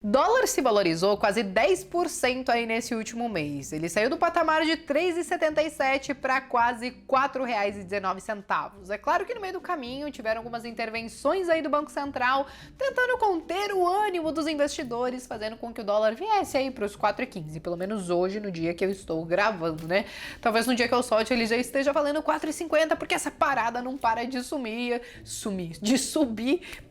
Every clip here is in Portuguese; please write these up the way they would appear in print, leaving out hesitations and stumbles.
Dólar se valorizou quase 10% aí nesse último mês. Ele saiu do patamar de R$ 3,77 para quase R$ 4,19. É claro que no meio do caminho tiveram algumas intervenções aí do Banco Central tentando conter o ânimo dos investidores, fazendo com que o dólar viesse aí para os 4,15, pelo menos hoje, no dia que eu estou gravando, né? Talvez no dia que eu solte ele já esteja valendo 4,50, porque essa parada não para de subir,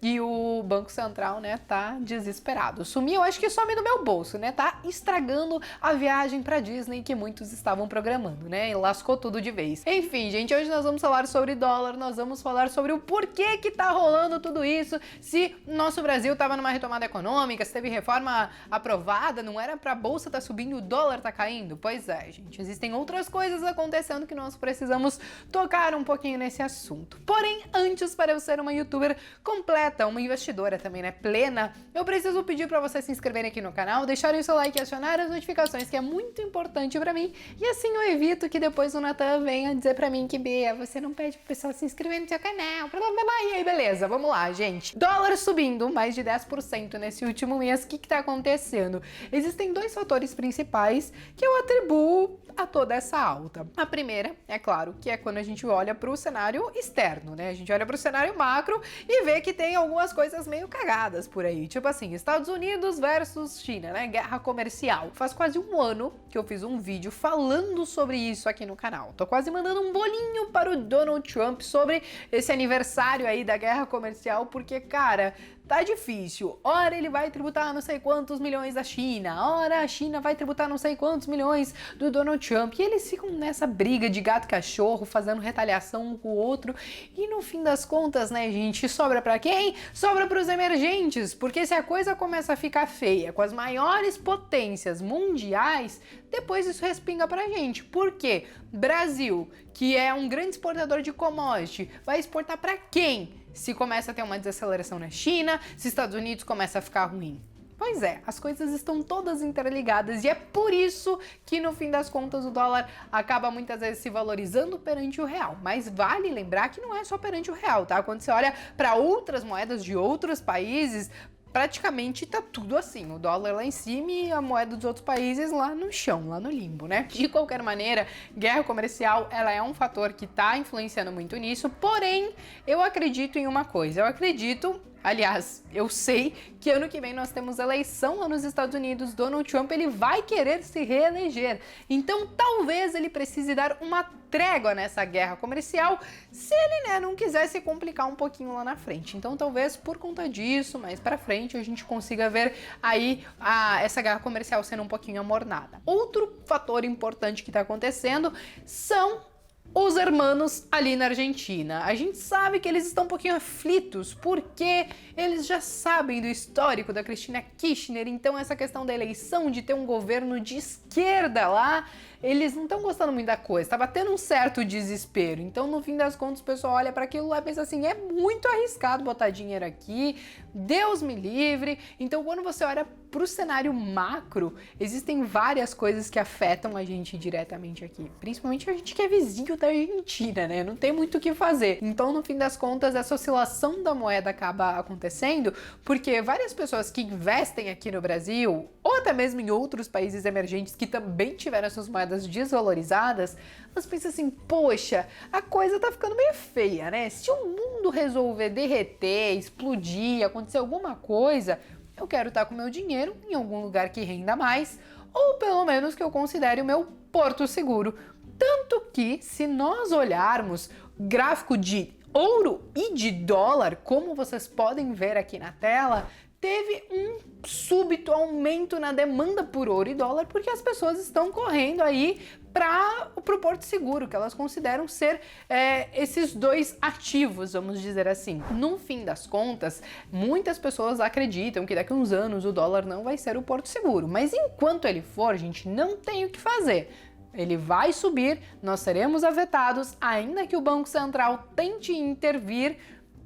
e o Banco Central, né, tá desesperado. Sumir, eu acho que some do meu bolso, né? Tá estragando a viagem pra Disney que muitos estavam programando, né? E lascou tudo de vez. Enfim, gente, hoje nós vamos falar sobre dólar, nós vamos falar sobre o porquê que tá rolando tudo isso, se nosso Brasil tava numa retomada econômica, se teve reforma aprovada, não era pra bolsa tá subindo e o dólar tá caindo? Pois é, gente, existem outras coisas acontecendo que nós precisamos tocar um pouquinho nesse assunto. Porém, antes, para eu ser uma youtuber completa, uma investidora também, né, plena, eu preciso pedir para vocês se inscreverem aqui no canal, deixarem o seu like e acionar as notificações, que é muito importante para mim, e assim eu evito que depois o Natan venha dizer para mim que, Bia, você não pede pro pessoal se inscrever no seu canal, blá, blá, blá. E aí, beleza, vamos lá, gente. Dólar subindo mais de 10% nesse último mês, o que tá acontecendo? Existem dois fatores principais que eu atribuo a toda essa alta. A primeira, é claro, que é quando a gente olha para o cenário externo, né? A gente olha para o cenário macro e vê que tem algumas coisas meio cagadas por aí. Tipo assim, Estados Unidos versus China, né? Guerra comercial. Faz quase um ano que eu fiz um vídeo falando sobre isso aqui no canal. Tô quase mandando um bolinho para o Donald Trump sobre esse aniversário aí da guerra comercial, porque, cara, tá difícil. Ora ele vai tributar não sei quantos milhões da China, ora a China vai tributar não sei quantos milhões do Donald Trump. E eles ficam nessa briga de gato e cachorro, fazendo retaliação um com o outro. E no fim das contas, né, gente, sobra pra quem? Sobra pros emergentes. Porque se a coisa começa a ficar feia com as maiores potências mundiais, depois isso respinga pra gente. Por quê? Brasil, que é um grande exportador de commodity, vai exportar pra quem? Se começa a ter uma desaceleração na China, se Estados Unidos começa a ficar ruim. Pois é, as coisas estão todas interligadas e é por isso que no fim das contas o dólar acaba muitas vezes se valorizando perante o real. Mas vale lembrar que não é só perante o real, tá? Quando você olha para outras moedas de outros países, praticamente tá tudo assim, o dólar lá em cima e a moeda dos outros países lá no chão, lá no limbo, né? De qualquer maneira, guerra comercial, ela é um fator que tá influenciando muito nisso, porém, eu acredito em uma coisa, aliás, eu sei que ano que vem nós temos eleição lá nos Estados Unidos, Donald Trump, ele vai querer se reeleger, então talvez ele precise dar uma trégua nessa guerra comercial, se ele, né, não quiser se complicar um pouquinho lá na frente. Então talvez por conta disso, mais pra frente, a gente consiga ver aí essa guerra comercial sendo um pouquinho amornada. Outro fator importante que tá acontecendo são os hermanos ali na Argentina. A gente sabe que eles estão um pouquinho aflitos, porque eles já sabem do histórico da Cristina Kirchner, então essa questão da eleição, de ter um governo de esquerda lá, eles não estão gostando muito da coisa, tá batendo um certo desespero. Então, no fim das contas, o pessoal olha para aquilo lá e pensa assim, é muito arriscado botar dinheiro aqui, Deus me livre. Então, quando você olha pro cenário macro, existem várias coisas que afetam a gente diretamente aqui, principalmente a gente que é vizinho da Argentina, né? Não tem muito o que fazer. Então, no fim das contas, essa oscilação da moeda acaba acontecendo porque várias pessoas que investem aqui no Brasil, ou até mesmo em outros países emergentes que também tiveram suas moedas desvalorizadas, elas pensam assim, poxa, a coisa tá ficando meio feia, né? Se o mundo resolver derreter, explodir, acontecer alguma coisa, eu quero estar com meu dinheiro em algum lugar que renda mais, ou pelo menos que eu considere o meu porto seguro. Tanto que, se nós olharmos gráfico de ouro e de dólar, como vocês podem ver aqui na tela, teve um súbito aumento na demanda por ouro e dólar, porque as pessoas estão correndo aí para o Porto Seguro, que elas consideram ser esses dois ativos, vamos dizer assim. No fim das contas, muitas pessoas acreditam que daqui a uns anos o dólar não vai ser o Porto Seguro, mas enquanto ele for, gente, não tem o que fazer. Ele vai subir, nós seremos afetados, ainda que o Banco Central tente intervir.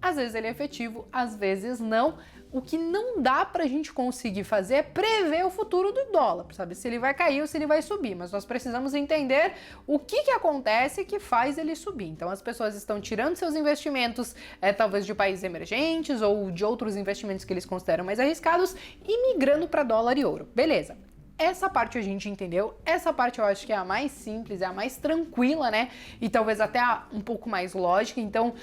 Às vezes ele é efetivo, às vezes não, o que não dá pra gente conseguir fazer é prever o futuro do dólar, sabe? Se ele vai cair ou se ele vai subir, mas nós precisamos entender o que acontece que faz ele subir. Então as pessoas estão tirando seus investimentos, talvez de países emergentes ou de outros investimentos que eles consideram mais arriscados e migrando para dólar e ouro. Beleza. Essa parte a gente entendeu, essa parte eu acho que é a mais simples, é a mais tranquila, né? E talvez até um pouco mais lógica. Então,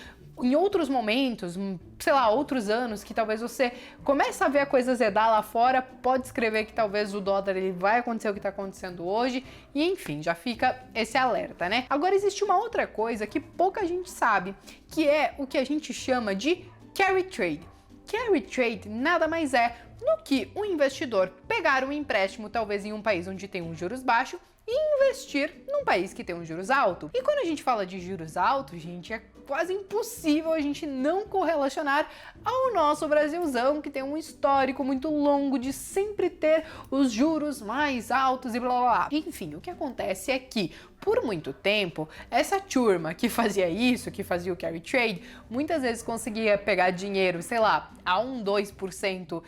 em outros momentos, sei lá, outros anos, que talvez você comece a ver a coisa azedar lá fora, pode escrever que talvez o dólar ele vai acontecer o que está acontecendo hoje, e enfim, já fica esse alerta, né? Agora existe uma outra coisa que pouca gente sabe, que é o que a gente chama de carry trade. Carry trade nada mais é do que um investidor pegar um empréstimo, talvez em um país onde tem um juros baixo, e investir num país que tem um juros alto. E quando a gente fala de juros altos, gente, é quase impossível a gente não correlacionar ao nosso Brasilzão, que tem um histórico muito longo de sempre ter os juros mais altos e blá blá blá. Enfim, o que acontece é que, por muito tempo, essa turma que fazia isso, que fazia o carry trade, muitas vezes conseguia pegar dinheiro, sei lá, a 2%,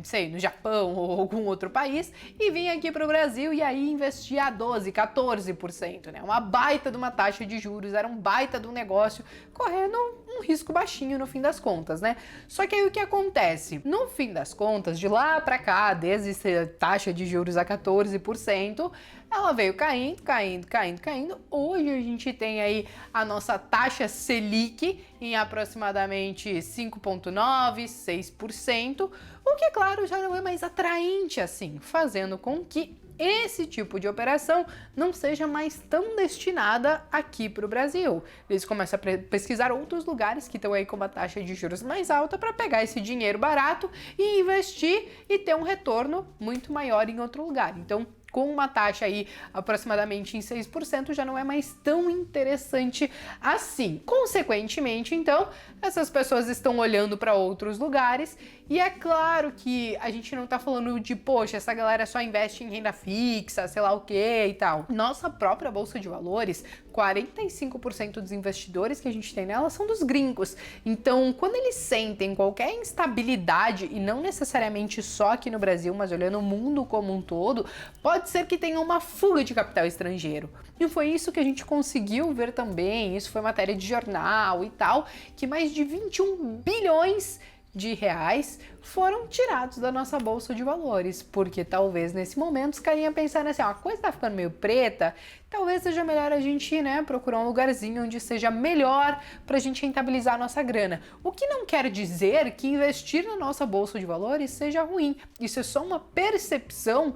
sei, no Japão ou algum outro país, e vinha aqui para o Brasil e aí investia a 12%, 14%, né? Uma baita de uma taxa de juros, era um baita de um negócio, correndo um risco baixinho no fim das contas, né? Só que aí o que acontece? No fim das contas, de lá para cá, desde essa taxa de juros a 14%, ela veio caindo, caindo, caindo, caindo. Hoje a gente tem aí a nossa taxa Selic em aproximadamente 5,9%, 6%, o que, claro, já não é mais atraente assim, fazendo com que esse tipo de operação não seja mais tão destinada aqui para o Brasil. Eles começam a pesquisar outros lugares que estão aí com uma taxa de juros mais alta para pegar esse dinheiro barato e investir e ter um retorno muito maior em outro lugar. Então, com uma taxa aí aproximadamente em 6%, já não é mais tão interessante assim. Consequentemente, então, essas pessoas estão olhando para outros lugares e é claro que a gente não tá falando de, poxa, essa galera só investe em renda fixa, sei lá o que e tal. Nossa própria Bolsa de Valores, 45% dos investidores que a gente tem nela são dos gringos. Então, quando eles sentem qualquer instabilidade, e não necessariamente só aqui no Brasil, mas olhando o mundo como um todo, pode ser que tenha uma fuga de capital estrangeiro. E foi isso que a gente conseguiu ver também, isso foi matéria de jornal e tal, que mais de 21 bilhões de reais foram tirados da nossa bolsa de valores, porque talvez nesse momento os carinha pensaram assim, ó, a coisa tá ficando meio preta, talvez seja melhor a gente, né, procurar um lugarzinho onde seja melhor pra gente rentabilizar a nossa grana. O que não quer dizer que investir na nossa bolsa de valores seja ruim, isso é só uma percepção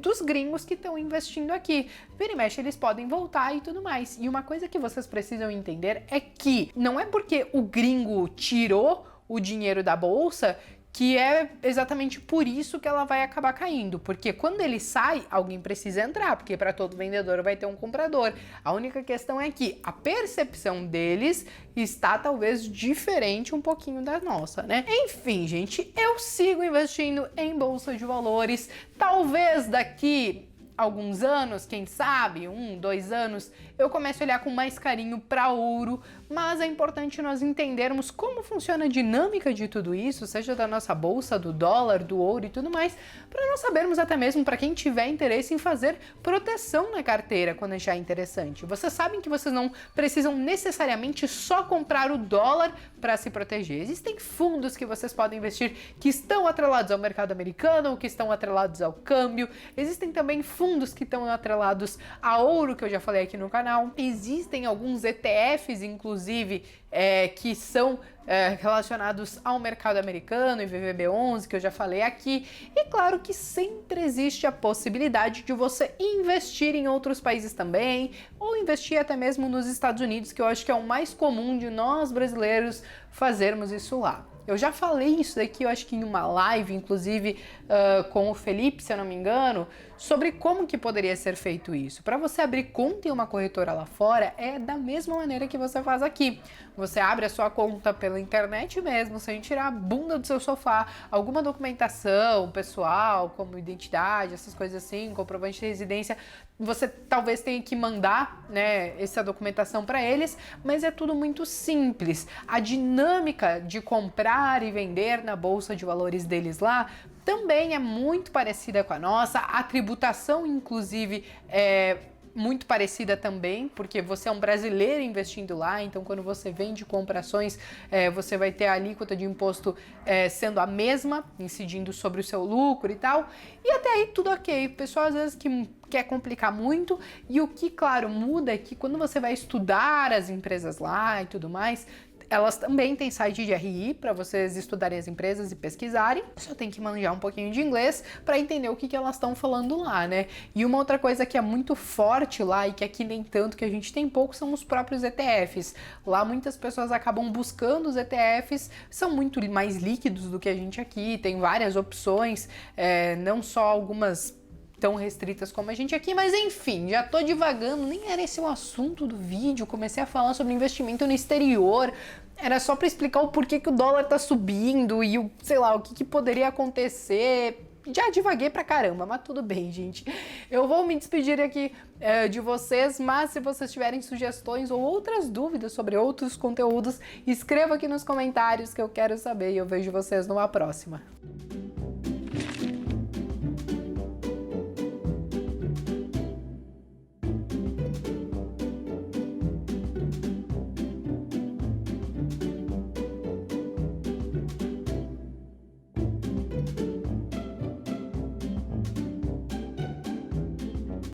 dos gringos que estão investindo aqui. Vira e mexe, eles podem voltar e tudo mais. E uma coisa que vocês precisam entender é que não é porque o gringo tirou o dinheiro da bolsa que é exatamente por isso que ela vai acabar caindo, porque quando ele sai, alguém precisa entrar, porque para todo vendedor vai ter um comprador. A única questão é que a percepção deles está talvez diferente um pouquinho da nossa, né? Enfim, gente, eu sigo investindo em bolsa de valores, talvez daqui alguns anos, quem sabe, 1, 2 anos, eu começo a olhar com mais carinho para ouro, mas é importante nós entendermos como funciona a dinâmica de tudo isso, seja da nossa bolsa, do dólar, do ouro e tudo mais, para nós sabermos até mesmo para quem tiver interesse em fazer proteção na carteira quando achar interessante. Vocês sabem que vocês não precisam necessariamente só comprar o dólar para se proteger. Existem fundos que vocês podem investir que estão atrelados ao mercado americano ou que estão atrelados ao câmbio. Existem também fundos que estão atrelados a ouro, que eu já falei aqui no canal. Existem alguns ETFs, inclusive, que são relacionados ao mercado americano e VVB11, que eu já falei aqui. E claro que sempre existe a possibilidade de você investir em outros países também, ou investir até mesmo nos Estados Unidos, que eu acho que é o mais comum de nós brasileiros fazermos isso lá. Eu já falei isso daqui, eu acho que em uma live, inclusive com o Felipe, se eu não me engano, sobre como que poderia ser feito isso. Para você abrir conta em uma corretora lá fora, é da mesma maneira que você faz aqui. Você abre a sua conta pela internet mesmo, sem tirar a bunda do seu sofá, alguma documentação pessoal, como identidade, essas coisas assim, comprovante de residência, você talvez tenha que mandar, né, essa documentação para eles, mas é tudo muito simples. A dinâmica de comprar comprar e vender na bolsa de valores deles lá também é muito parecida com a nossa. A tributação, inclusive, é muito parecida também, porque você é um brasileiro investindo lá, então quando você vende e compra ações, você vai ter a alíquota de imposto sendo a mesma, incidindo sobre o seu lucro e tal, e até aí tudo ok. O pessoal às vezes que quer complicar muito, e o que, claro, muda é que quando você vai estudar as empresas lá e tudo mais, elas também têm site de RI para vocês estudarem as empresas e pesquisarem. Só tem que manjar um pouquinho de inglês para entender o que elas estão falando lá, né? E uma outra coisa que é muito forte lá e que aqui nem tanto, que a gente tem pouco, são os próprios ETFs. Lá muitas pessoas acabam buscando os ETFs, são muito mais líquidos do que a gente aqui, tem várias opções, não só algumas tão restritas como a gente aqui, mas enfim, já tô divagando, nem era esse o assunto do vídeo, comecei a falar sobre investimento no exterior, era só para explicar o porquê que o dólar tá subindo e o, sei lá, o que poderia acontecer. Já divaguei pra caramba, mas tudo bem, gente. Eu vou me despedir aqui de vocês, mas se vocês tiverem sugestões ou outras dúvidas sobre outros conteúdos, escreva aqui nos comentários que eu quero saber e eu vejo vocês numa próxima.